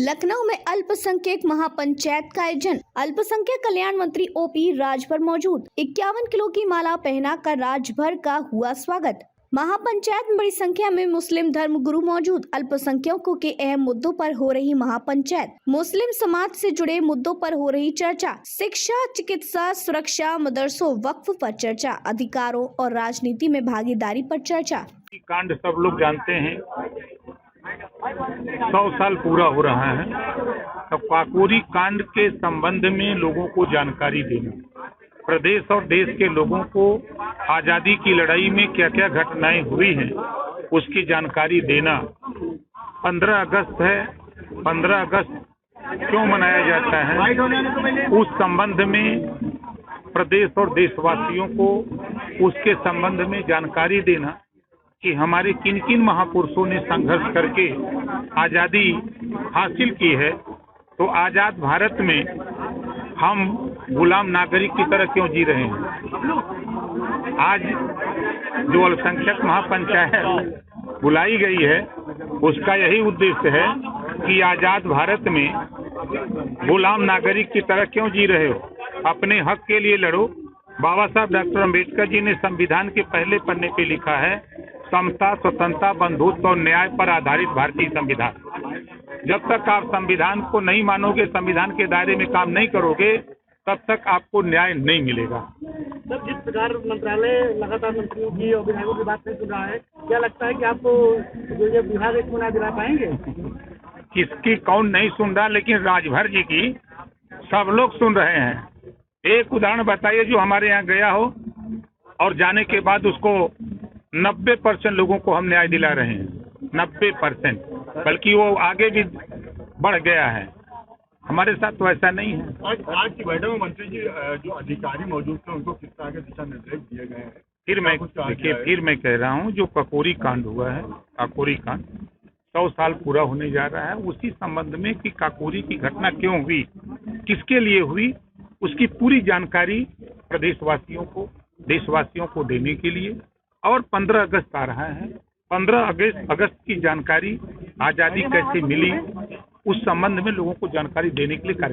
लखनऊ में अल्पसंख्यक महापंचायत का आयोजन। अल्पसंख्यक कल्याण मंत्री ओपी राजभर मौजूद। 51 किलो की माला पहनाकर राजभर का हुआ स्वागत। महापंचायत में बड़ी संख्या में मुस्लिम धर्म गुरु मौजूद। अल्पसंख्यकों के अहम मुद्दों पर हो रही महापंचायत, मुस्लिम समाज से जुड़े मुद्दों पर हो रही चर्चा, शिक्षा, चिकित्सा, सुरक्षा, मदरसों, वक्फ पर चर्चा, अधिकारों और राजनीति में भागीदारी पर चर्चा। कांड सब लोग जानते हैं, 100 साल पूरा हो रहा है। तो काकोरी कांड के संबंध में लोगों को जानकारी देना, प्रदेश और देश के लोगों को आजादी की लड़ाई में क्या क्या घटनाएं हुई हैं उसकी जानकारी देना। 15 अगस्त है, 15 अगस्त क्यों मनाया जाता है, उस संबंध में प्रदेश और देशवासियों को उसके संबंध में जानकारी देना कि हमारे किन किन महापुरुषों ने संघर्ष करके आजादी हासिल की है। तो आजाद भारत में हम गुलाम नागरिक की तरह क्यों जी रहे हैं। आज जो अल्पसंख्यक महापंचायत बुलाई गई है उसका यही उद्देश्य है कि आजाद भारत में गुलाम नागरिक की तरह क्यों जी रहे हो, अपने हक के लिए लड़ो। बाबा साहब डॉक्टर अम्बेडकर जी ने संविधान के पहले पन्ने पे लिखा है, समता, स्वतंत्रता, बंधुत्व और न्याय पर आधारित भारतीय संविधान। जब तक आप संविधान को नहीं मानोगे, संविधान के दायरे में काम नहीं करोगे, तब तक आपको न्याय नहीं मिलेगा। सर, जिस प्रकार मंत्रालय लगातार मंत्रियों की और विभागों की बात नहीं सुन रहा है, क्या लगता है कि आपको जो ये विभाग इसको ना दिला पाएंगे? किसकी कौन नहीं सुन रहा, लेकिन राजभर जी की सब लोग सुन रहे हैं। एक उदाहरण बताइए जो हमारे यहाँ गया हो और जाने के बाद उसको 90% लोगों को हम न्याय दिला रहे हैं। 90%, बल्कि वो आगे भी बढ़ गया है। हमारे साथ तो ऐसा नहीं है। आज की बैठक में मंत्री जी जो अधिकारी मौजूद थे उनको किस तरह के दिशा निर्देश दिए गए हैं? फिर मैं कह रहा हूँ, जो काकोरी कांड हुआ है, काकोरी कांड 100 साल पूरा होने जा रहा है। उसी संबंध में कि काकोरी की घटना क्यों हुई, किसके लिए हुई, उसकी पूरी जानकारी प्रदेशवासियों को, देशवासियों को देने के लिए। और 15 अगस्त आ रहा है, 15 अगस्त की जानकारी, आजादी कैसे मिली, उस संबंध में लोगों को जानकारी देने के लिए कार्यक्रम